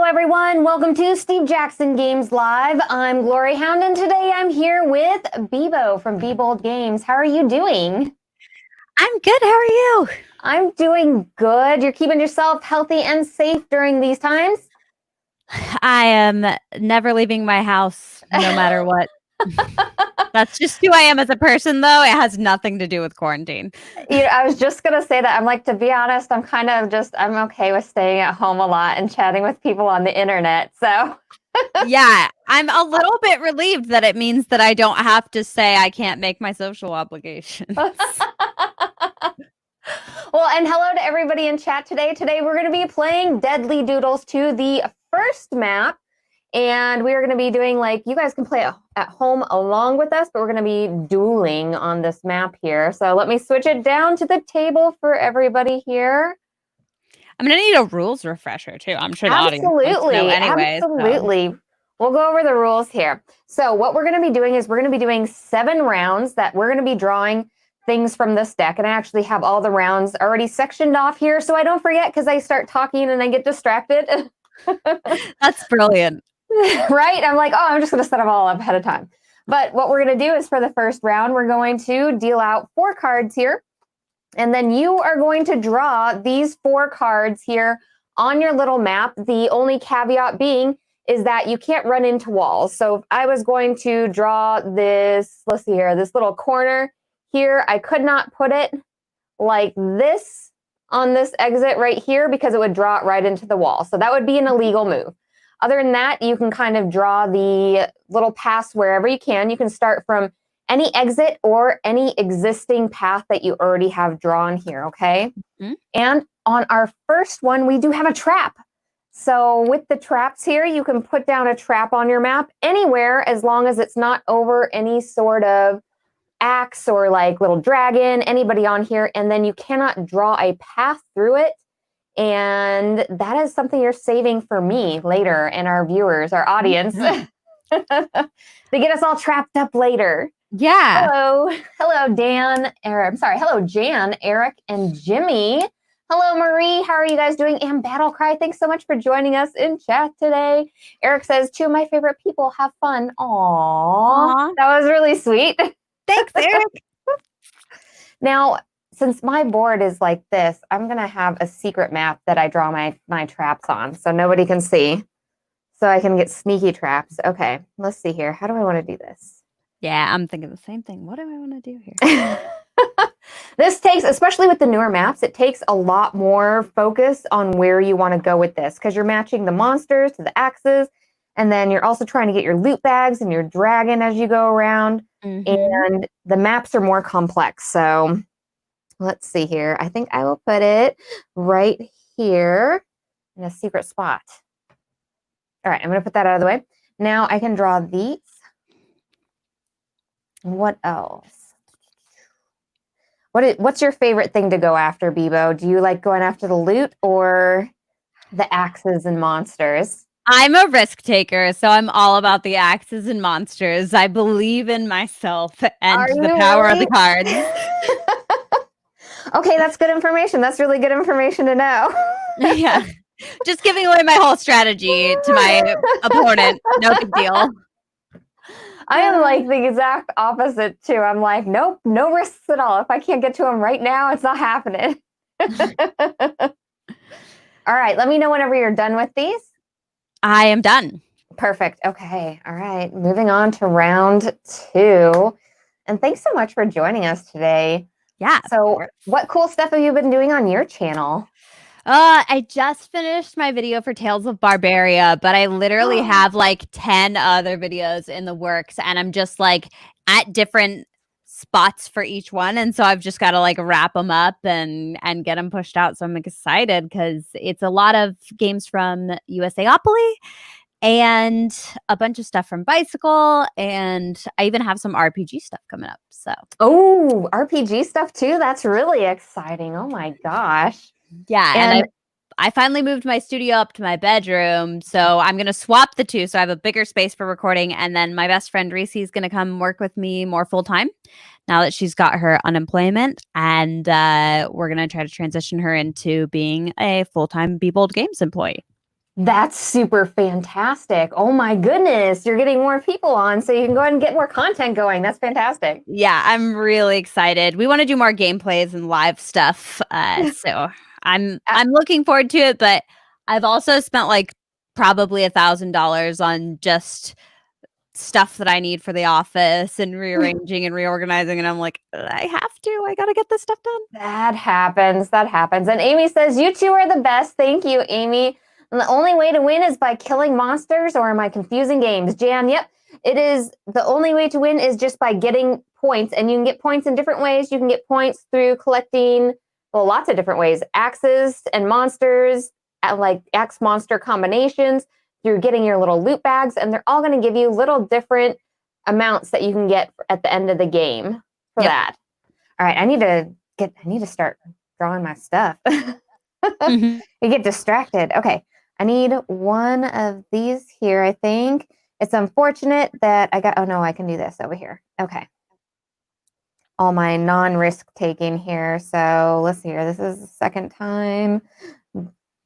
everyone. Welcome to Steve Jackson Games Live. I'm GloryHoundd, and today I'm here with Bebo from Bebo Games. How are you doing? I'm good. How are you? I'm doing good. You're keeping yourself healthy and safe during these times? I am never leaving my house, no matter what. That's just who I am as a person, though. It has nothing to do with quarantine. I was just going to say that. I'm like, to be honest, I'm okay with staying at home a lot and chatting with people on the internet. So Yeah, I'm a little bit relieved that it means that I don't have to say I can't make my social obligations. Well, and hello to everybody in chat today. Today we're going to be playing Deadly Doodles 2, the first map. And we are going to be doing, like, you guys can play at home along with us, but we're going to be dueling on this map here. So let me switch it down to the table for everybody here. I'm going to need a rules refresher, too. I'm sure the audience wants to know anyway. Absolutely. So. We'll go over the rules here. So what we're going to be doing is we're going to be doing 7 rounds that we're going to be drawing things from this deck. And I actually have all the rounds already sectioned off here, so I don't forget because I start talking and I get distracted. That's brilliant. Right? I'm like, I'm just going to set them all up ahead of time. But what we're going to do is for the first round, we're going to deal out 4 cards here. And then you are going to draw these 4 cards here on your little map. The only caveat being is that you can't run into walls. So if I was going to draw this, let's see here, this little corner here, I could not put it like this on this exit right here because it would draw it right into the wall. So that would be an illegal move. Other than that, you can kind of draw the little paths wherever you can. You can start from any exit or any existing path that you already have drawn here, okay? Mm-hmm. And on our first one, we do have a trap. So with the traps here, you can put down a trap on your map anywhere as long as it's not over any sort of axe or like little dragon, anybody on here, and then you cannot draw a path through it. And that is something you're saving for me later and our viewers, our audience, to get us all trapped up later. Yeah. Hello, Dan. Hello, Jan, Eric, and Jimmy. Hello, Marie. How are you guys doing? And Battlecry, thanks so much for joining us in chat today. Eric says, 2 of my favorite people. Have fun. Aww. That was really sweet. Thanks, Eric. Now, since my board is like this, I'm going to have a secret map that I draw my traps on so nobody can see. So I can get sneaky traps. Okay, let's see here. How do I want to do this? Yeah, I'm thinking the same thing. What do I want to do here? This takes, especially with the newer maps, it takes a lot more focus on where you want to go with this because you're matching the monsters to the axes, and then you're also trying to get your loot bags and your dragon as you go around. Mm-hmm. And the maps are more complex. So let's see here. I think I will put it right here in a secret spot. All right, I'm going to put that out of the way. Now I can draw these. What else? What's your favorite thing to go after, Bebo? Do you like going after the loot or the axes and monsters? I'm a risk taker, so I'm all about the axes and monsters. I believe in myself and the power of the cards. Okay, that's good information. That's really good information to know. Yeah. Just giving away my whole strategy to my opponent. No big deal. I am like the exact opposite, too. I'm like, nope, no risks at all. If I can't get to them right now, it's not happening. All right, let me know whenever you're done with these. I am done. Perfect. Okay. All right. Moving on to round 2. And thanks so much for joining us today. Yeah. So what cool stuff have you been doing on your channel? I just finished my video for Tales of Barbaria, but I literally have like 10 other videos in the works, and I'm just like at different spots for each one, and so I've just got to like wrap them up and get them pushed out. So I'm excited because it's a lot of games from USAopoly and a bunch of stuff from Bicycle, and I even have some RPG stuff coming up. So RPG stuff too. That's really exciting. Oh my gosh. Yeah, and I finally moved my studio up to my bedroom, so I'm going to swap the 2 so I have a bigger space for recording, and then my best friend Reese is going to come work with me more full-time now that she's got her unemployment, and we're going to try to transition her into being a full-time Be Bold Games employee. That's super fantastic. Oh my goodness. You're getting more people on, so you can go ahead and get more content going. That's fantastic. Yeah, I'm really excited. We want to do more gameplays and live stuff. So I'm looking forward to it, but I've also spent like probably $1,000 on just stuff that I need for the office and rearranging and reorganizing. And I'm like, I gotta get this stuff done. That happens. That happens. And Amy says, you two are the best. Thank you, Amy. And the only way to win is by killing monsters, or am I confusing games? Jan, yep. It is the only way to win is just by getting points. And you can get points in different ways. You can get points through collecting, well, lots of different ways. Axes and monsters, like axe monster combinations. You're getting your little loot bags, and they're all going to give you little different amounts that you can get at the end of the game for that. All right, I need to start drawing my stuff. You get distracted. Okay, I need one of these here, I think. It's unfortunate that oh no, I can do this over here. Okay. All my non-risk taking here. So let's see here. This is the second time.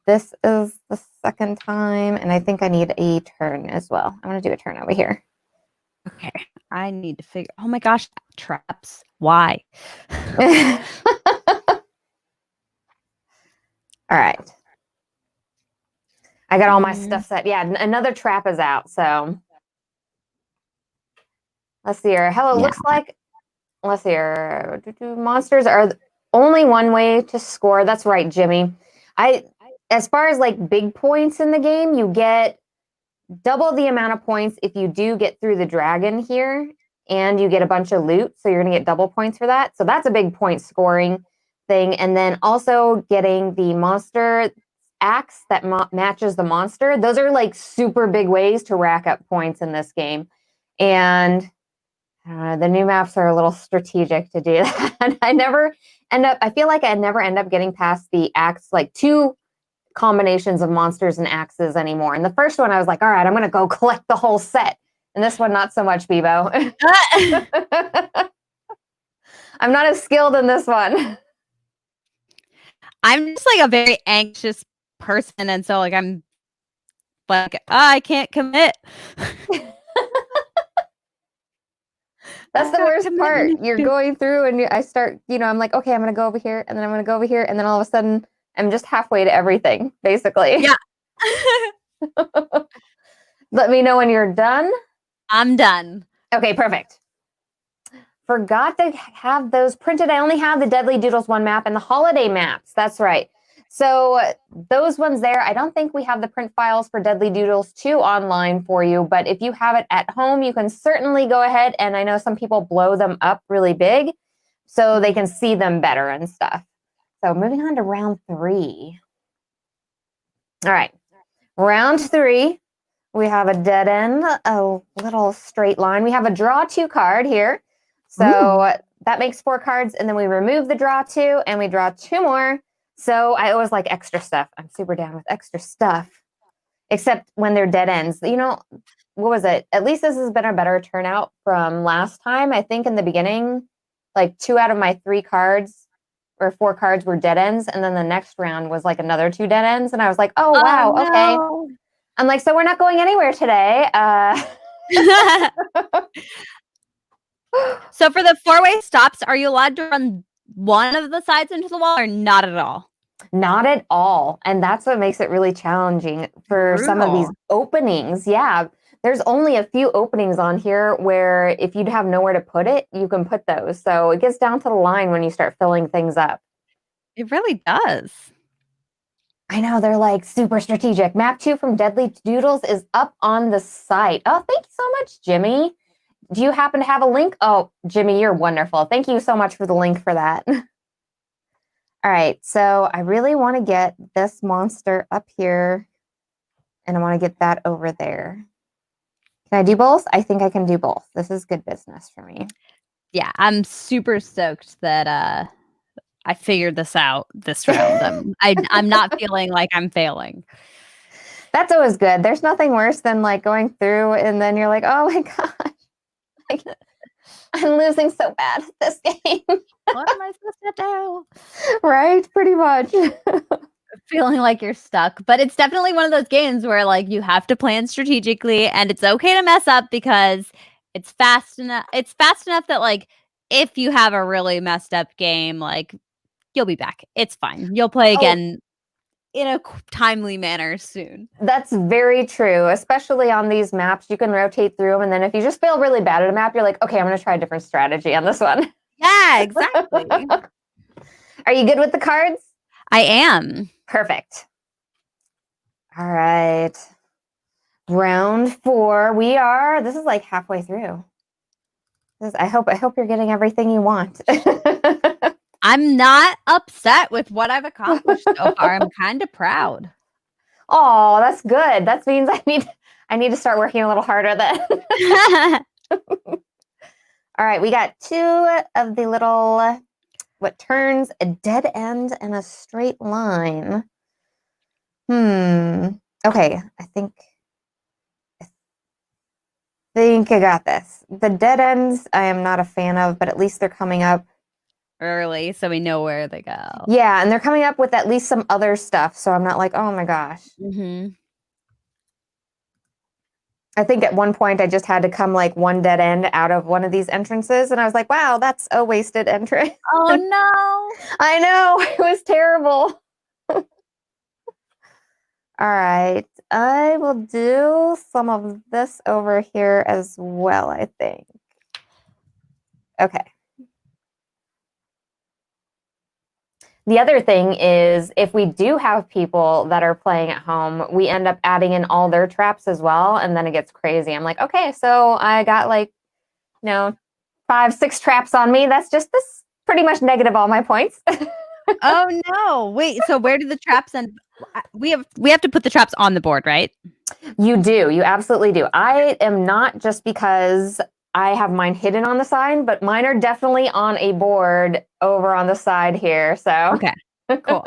This is the second time. And I think I need a turn as well. I'm going to do a turn over here. Okay. I need to figure. Oh my gosh, traps. Why? All right. I got all my stuff set. Yeah, another trap is out. So let's see here. Hello, looks like, let's see here. Monsters are only one way to score. That's right, Jimmy. As far as like big points in the game, you get double the amount of points if you do get through the dragon here, and you get a bunch of loot. So you're going to get double points for that. So that's a big point scoring thing. And then also getting the monster axe that matches the monster. Those are like super big ways to rack up points in this game. And the new maps are a little strategic to do that. I feel like I never end up getting past the axe, like 2 combinations of monsters and axes anymore. And the first one, I was like, all right, I'm going to go collect the whole set. And this one, not so much, Bebo. I'm not as skilled in this one. I'm just like a very anxious person. And so like, I'm like, I can't commit. That's the worst part. You're going through and I start, I'm like, okay, I'm going to go over here. And then I'm going to go over here. And then all of a sudden I'm just halfway to everything, basically. Yeah. Let me know when you're done. I'm done. Okay, perfect. Forgot to have those printed. I only have the Deadly Doodles 1 map and the holiday maps. That's right. So those ones there, I don't think we have the print files for Deadly Doodles 2 online for you, but if you have it at home, you can certainly go ahead. And I know some people blow them up really big so they can see them better and stuff. So moving on to round 3. All right. Round 3, we have a dead end, a little straight line. We have a draw 2 card here. So that makes 4 cards. And then we remove the draw 2 and we draw 2 more. So I always like extra stuff. I'm super down with extra stuff, except when they're dead ends. What was it? At least this has been a better turnout from last time. I think in the beginning, like 2 out of my 3 cards or 4 cards were dead ends. And then the next round was like another 2 dead ends. And I was like, oh, wow, no. Okay. I'm like, so we're not going anywhere today. So for the 4-way stops, are you allowed to run one of the sides into the wall or not at all? Not at all. And that's what makes it really challenging for some of these openings. Yeah. There's only a few openings on here where if you'd have nowhere to put it, you can put those. So it gets down to the line when you start filling things up. It really does. I know. They're like super strategic. Map 2 from Deadly Doodles is up on the site. Oh, thank you so much, Jimmy. Do you happen to have a link? Oh, Jimmy, you're wonderful. Thank you so much for the link for that. All right, so I really want to get this monster up here, and I want to get that over there. Can I do both? I think I can do both. This is good business for me. Yeah, I'm super stoked that I figured this out this round. I'm not feeling like I'm failing. That's always good. There's nothing worse than like going through and then you're like, oh my gosh, I'm losing so bad at this game. What am I supposed to do? Right? Pretty much. feeling like you're stuck. But it's definitely one of those games where like you have to plan strategically, and it's okay to mess up because it's fast enough. It's fast enough that like if you have a really messed up game, like you'll be back. It's fine. You'll play Oh, again in a timely manner soon. that's very true, especially on these maps. You can rotate through them, and then if you just feel really bad at a map, you're like, okay, I'm going to try a different strategy on this one. Yeah, exactly. Are you good with the cards? I am. Perfect. All right. Round 4. This is like halfway through. I hope you're getting everything you want. I'm not upset with what I've accomplished so far. I'm kind of proud. Oh, that's good. That means I need to start working a little harder then. All right, we got 2 of the little what turns a dead end and a straight line. Okay, I think I got this. The dead ends I am not a fan of, but at least they're coming up early, so we know where they go. Yeah, and they're coming up with at least some other stuff, so I'm not like, oh my gosh. I think at one point I just had to come like one dead end out of one of these entrances, and I was like, wow, that's a wasted entrance. Oh no. I know, it was terrible. All right, I will do some of this over here as well, I think. Okay. The other thing is if we do have people that are playing at home, we end up adding in all their traps as well, and then it gets crazy. I'm like, okay, so I got like, 5, 6 traps on me. That's pretty much negative all my points. Oh no. Wait, so where do the traps end? We have to put the traps on the board, right? You do. You absolutely do. I am not just because I have mine hidden on the side, but mine are definitely on a board over on the side here. So okay, cool.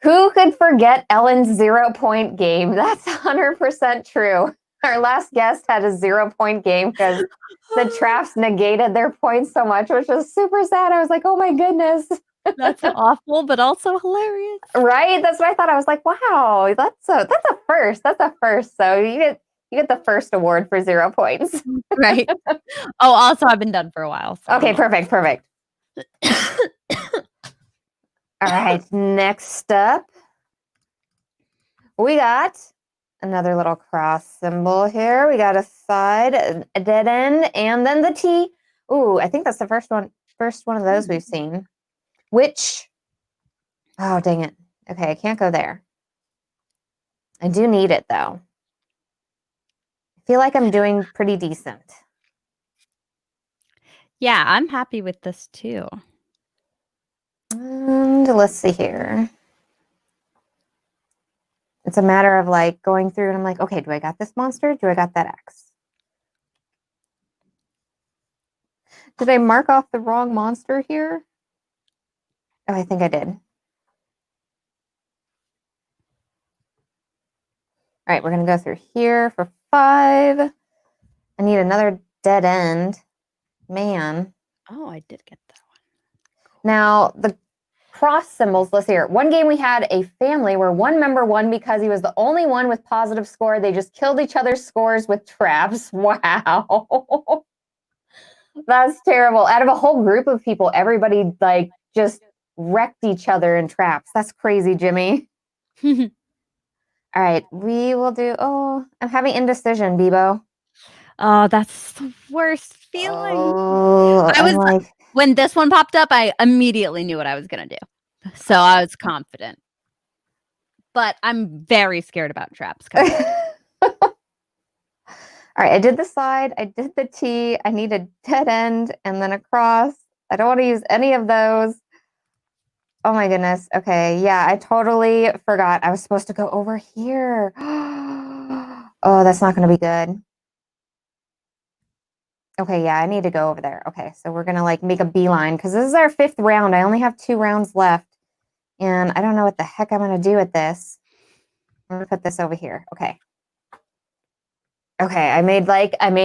Who could forget Ellen's 0-point game? That's 100% true. Our last guest had a 0-point game because the traps negated their points so much, which was super sad. I was like, oh my goodness. That's awful, but also hilarious. Right? That's what I thought. I was like, wow, that's a first. That's a first. So you get the first award for 0 points. Right. Oh, also I've been done for a while. So. Okay, perfect. All right, next up, we got another little cross symbol here. We got a side, a dead end, and then the T. Ooh, I think that's the first one of those we've seen. Which, oh, dang it. Okay, I can't go there. I do need it, though. I feel like I'm doing pretty decent. Yeah, I'm happy with this, too. And let's see here. It's a matter of like going through and I'm like, okay, do I got this monster? Do I got that X? Did I mark off the wrong monster here? Oh, I think I did. All right, we're going to go through here for 5. I need another dead end. Man. Oh, I did get that one. Now, the cross symbols, let's hear. One game we had a family where one member won because he was the only one with positive score. They just killed each other's scores with traps. Wow. That's terrible. Out of a whole group of people, everybody like just wrecked each other in traps. That's crazy, Jimmy. All right, we will do. Oh, I'm having indecision, Bebo. Oh, that's the worst feeling. Oh, I was like, when this one popped up, I immediately knew what I was gonna do, so I was confident. But I'm very scared about traps. All right, I did the side, I did the T, I need a dead end and then a cross. I don't want to use any of those. Oh my goodness. Okay, yeah, I totally forgot. I was supposed to go over here. Oh, that's not going to be good. Okay, yeah, I need to go over there. Okay, so we're going to like make a beeline because this is our 5th round. I only have 2 rounds left. And I don't know what the heck I'm going to do with this. I'm going to put this over here. Okay. Okay, I made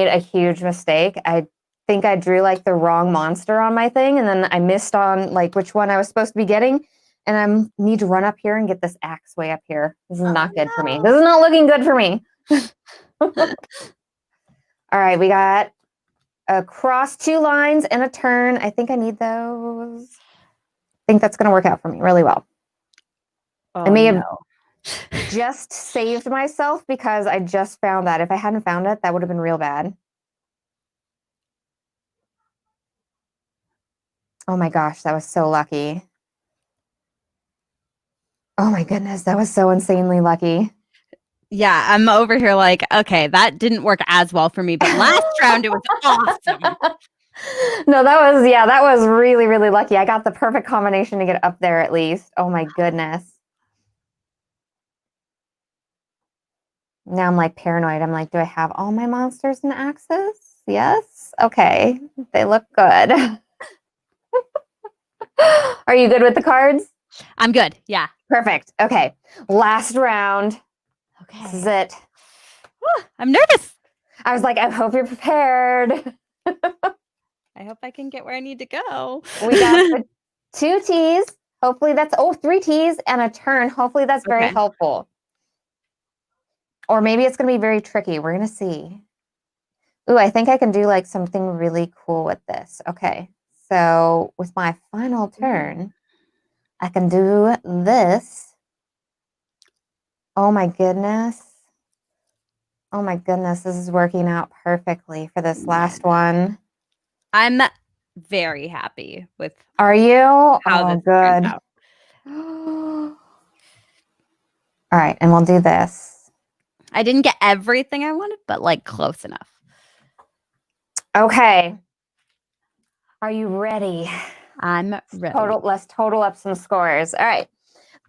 a huge mistake. I think I drew like the wrong monster on my thing, and then I missed on like which one I was supposed to be getting. And I need to run up here and get this axe way up here. This is not good for me. This is not looking good for me. All right, we got a cross 2 lines and a turn. I think I need those. I think that's going to work out for me really well. I may have just saved myself because I just found that. If I hadn't found it, that would have been real bad. Oh my gosh, that was so lucky. Oh my goodness, that was so insanely lucky. Yeah, I'm over here like, okay, that didn't work as well for me, but last round it was awesome. No, that was really, really lucky. I got the perfect combination to get up there at least. Oh my goodness. Now I'm like paranoid. I'm like, do I have all my monsters and axes? Yes. Okay. They look good. Are you good with the cards? I'm good. Yeah. Perfect. Okay. Last round. Okay. This is it. I'm nervous. I was like, I hope you're prepared. I hope I can get where I need to go. We got the 2 T's. Hopefully that's 3 T's and a turn. Hopefully that's very helpful. Or maybe it's going to be very tricky. We're going to see. Ooh, I think I can do like something really cool with this. Okay. So with my final turn, I can do this. Oh my goodness. Oh my goodness. This is working out perfectly for this last one. I'm very happy with Are you? how this good. turned out. All right, and we'll do this. I didn't get everything I wanted, but like close enough. Okay. Are you ready? I'm ready. Let's total up some scores. All right.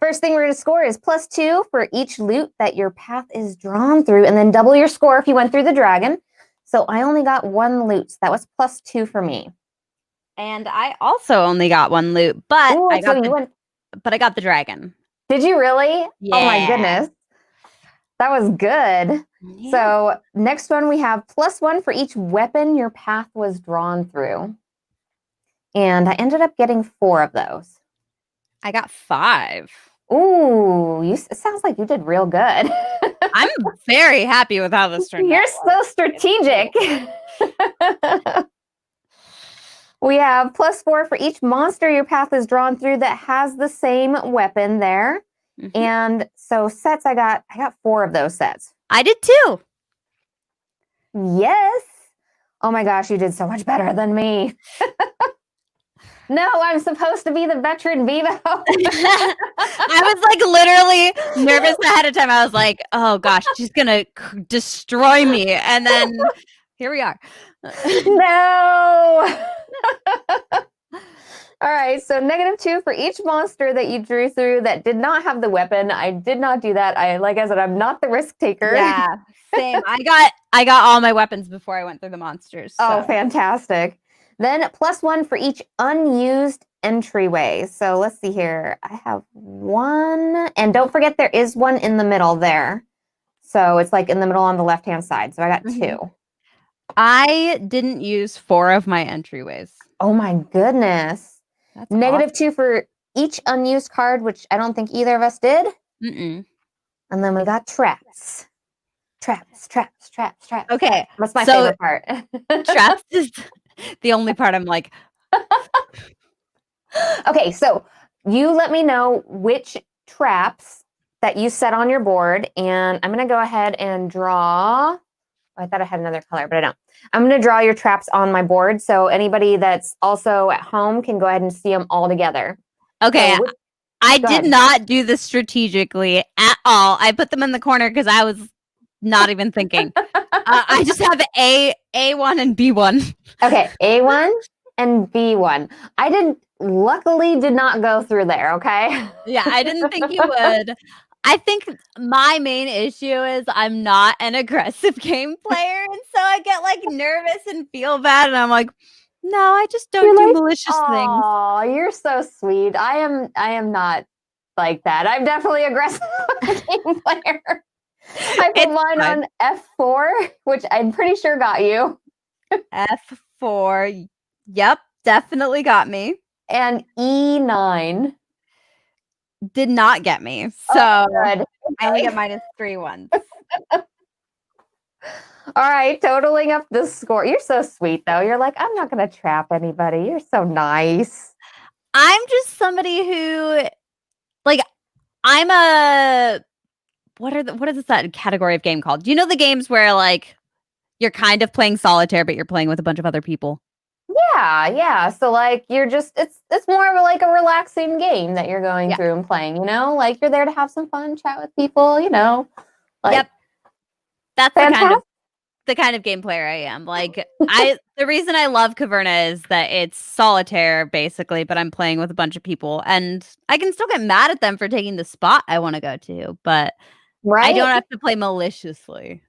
First thing we're going to score is +2 for each loot that your path is drawn through, and then double your score if you went through the dragon. So I only got 1 loot. So that was +2 for me. And I also only got 1 loot, but Ooh, I got the dragon. Did you really? Yeah. Oh my goodness. That was good. Yeah. So next one, we have +1 for each weapon your path was drawn through. And I ended up getting 4 of those. I got 5. Ooh, it sounds like you did real good. I'm very happy with how this turned out. You're so strategic. We have +4 for each monster your path is drawn through that has the same weapon there. Mm-hmm. And so sets, I got 4 of those sets. I did too. Yes. Oh my gosh, you did so much better than me. No, I'm supposed to be the veteran Bebo. I was like literally nervous ahead of time. I was like, oh gosh, she's going to destroy me. And then here we are. No. All right, so -2 for each monster that you drew through that did not have the weapon. I did not do that. Like I said, I'm not the risk taker. Yeah, same. I got all my weapons before I went through the monsters. So. Oh, fantastic. Then +1 for each unused entryway. So let's see here. I have 1. And don't forget there is 1 in the middle there. So it's like in the middle on the left-hand side. So I got 2. I didn't use 4 of my entryways. Oh my goodness. That's -2 for each unused card, which I don't think either of us did. Mm-mm. And then we got traps. Traps. Okay. That's my favorite part. Traps is the only part I'm like. Okay, so you let me know which traps that you set on your board, and I'm going to go ahead and draw. I thought I had another color, but I don't. I'm going to draw your traps on my board, so anybody that's also at home can go ahead and see them all together. Okay, so I did not do this strategically at all. I put them in the corner because I was not even thinking. I just have A1 and B1. Okay, A1 and B1. Luckily did not go through there, okay? Yeah, I didn't think you would. I think my main issue is I'm not an aggressive game player, and so I get like nervous and feel bad, and I'm like, no, I just don't do malicious things. Oh, you're so sweet. I am not like that. I'm definitely aggressive game player. I put mine on F4, which I'm pretty sure got you. 4. Yep, definitely got me. And E9. Did not get me. So Oh, good. I only Okay. get -3 once. All right, totaling up the score. You're so sweet, though. You're like, I'm not going to trap anybody. You're so nice. I'm just somebody who, like, I'm a what is that category of game called? Do you know the games where like you're kind of playing solitaire, but you're playing with a bunch of other people? Yeah. So like you're just it's more of like a relaxing game that you're going Yeah. through and playing, Like you're there to have some fun, chat with people, Like Yep. That's fantastic. the kind of game player I am. Like the reason I love Caverna is that it's solitaire basically, but I'm playing with a bunch of people and I can still get mad at them for taking the spot I want to go to, but I don't Right? have to play maliciously.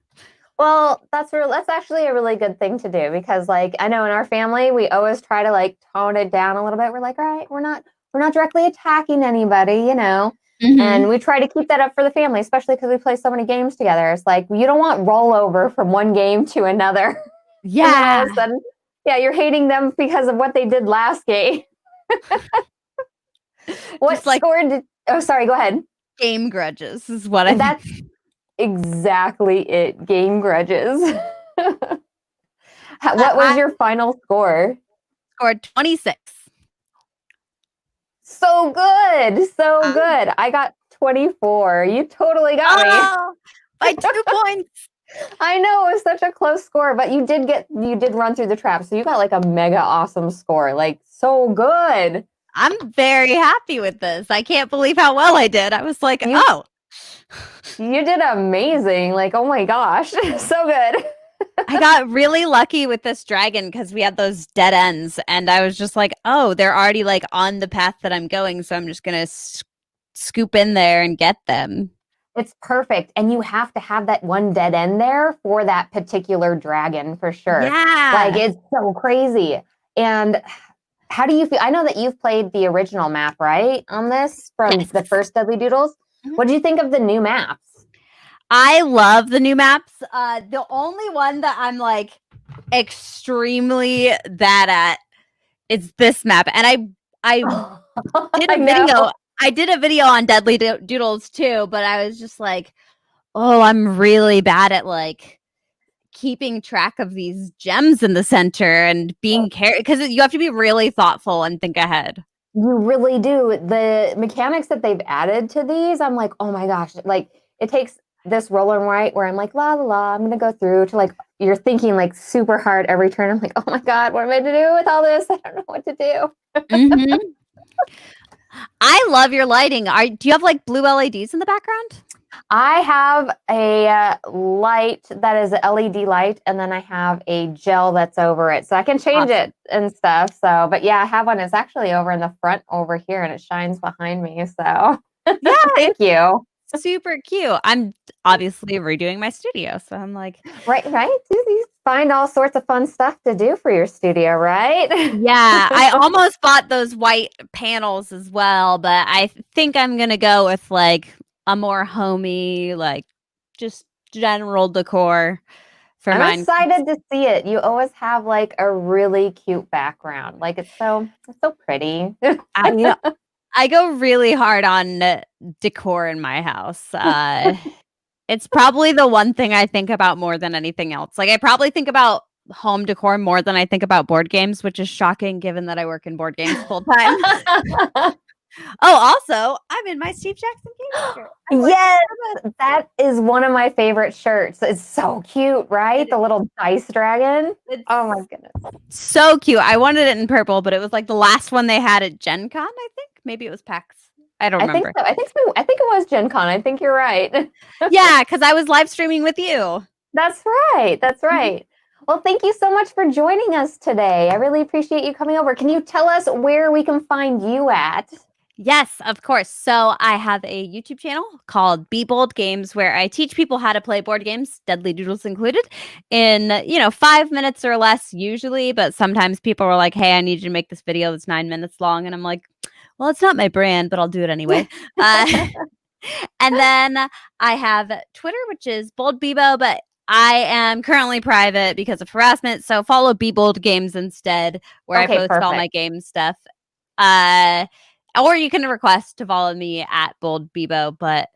Well, that's actually a really good thing to do because like I know in our family we always try to like tone it down a little bit. We're like, all right, we're not directly attacking anybody, And we try to keep that up for the family, especially because we play so many games together. It's like you don't want rollover from one game to another. And then all Yeah. of a sudden, yeah, you're hating them because of what they did last game. What Just like score did Oh, sorry, go ahead. game grudges is what I That's exactly it. Game grudges. What was I your final score? scored 26. So good. So Um, good. I got 24. You totally got me. oh, by 2 points. I know it was such a close score, but you did run through the trap. So you got like a mega awesome score. Like so good. I'm very happy with this. I can't believe how well I did. I was like, You oh, you did amazing. Like, oh my gosh. So good. I got really lucky with this dragon because we had those dead ends. And I was just like, oh, they're already like on the path that I'm going. So I'm just going to scoop in there and get them. It's perfect. And you have to have that one dead end there for that particular dragon for sure. Like Yeah. it's so crazy. And how do you feel? I know that you've played the original map, right? On this from Yes. the first Deadly Doodles. Mhm. What do you think of the new maps? I love the new maps. The only one that I'm like extremely bad at is this map. And I did I a know. video. I did a video on Deadly Doodles too, but I was just like, oh, I'm really bad at like keeping track of these gems in the center and being because you have to be really thoughtful and think ahead. You really do. The mechanics that they've added to these, I'm like, oh my gosh. Like it takes this roll and write where I'm like, la la la, I'm gonna go through to like you're thinking like super hard every turn. I'm like, oh my God, what am I to do with all this? I don't know what to do. Mm-hmm. I love your lighting. Do you have like blue LEDs in the background? I have a light that is an LED light, and then I have a gel that's over it. So I can change it and stuff. So, but yeah, I have one. It's actually over in the front over here, and it shines behind me. So Yeah, thank you. super cute. I'm obviously redoing my studio, so I'm like, Right. You find all sorts of fun stuff to do for your studio, right? yeah, I almost bought those white panels as well, but I think I'm gonna go with like a more homey, like just general decor for I'm mine. excited to see it. You always have like a really cute background. Like it's so pretty. I go really hard on decor in my house. It's probably the one thing I think about more than anything else. Like I probably think about home decor more than I think about board games, which is shocking given that I work in board games full time. Oh, also, I'm in my Steve Jackson game shirt. Yes, that is one of my favorite shirts. It's so cute, right? The little dice dragon. Oh my goodness. So cute. I wanted it in purple, but it was like the last one they had at Gen Con, I think. Maybe it was PAX. I don't remember. I think so. I think it was Gen Con. I think you're right. Yeah, because I was live streaming with you. That's right. That's right. Well, thank you so much for joining us today. I really appreciate you coming over. Can you tell us where we can find you at? Yes, of course. So I have a YouTube channel called Be Bold Games where I teach people how to play board games, Deadly Doodles included, in 5 minutes or less usually. But sometimes people are like, "Hey, I need you to make this video that's 9 minutes long," and I'm like, "Well, it's not my brand, but I'll do it anyway." And then I have Twitter, which is Bold Bebo, but I am currently private because of harassment, so follow Be Bold Games instead, where I post all my game stuff. Or you can request to follow me at Bold Bebo, but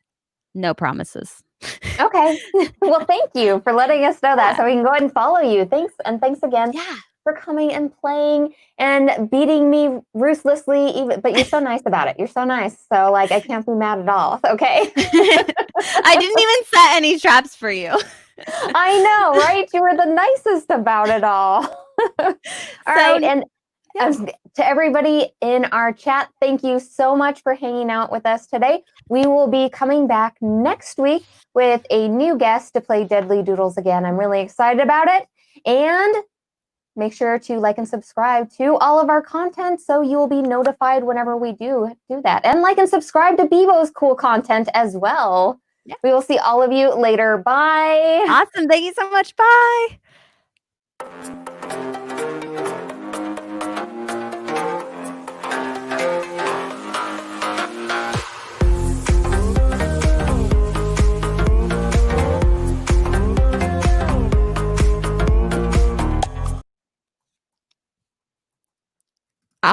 no promises. Okay. Well, thank you for letting us know that so we can go ahead and follow you. Thanks. And thanks again for coming and playing and beating me ruthlessly. But you're so nice about it. You're so nice. So like, I can't be mad at all. Okay. I didn't even set any traps for you. I know, right? You were the nicest about it all. All right. And to everybody in our chat, thank you so much for hanging out with us today. We will be coming back next week with a new guest to play Deadly Doodles again. I'm really excited about it. And make sure to like and subscribe to all of our content so you will be notified whenever we do that. And like and subscribe to Bebo's cool content as well. Yeah. We will see all of you later. Bye. Awesome. Thank you so much. Bye.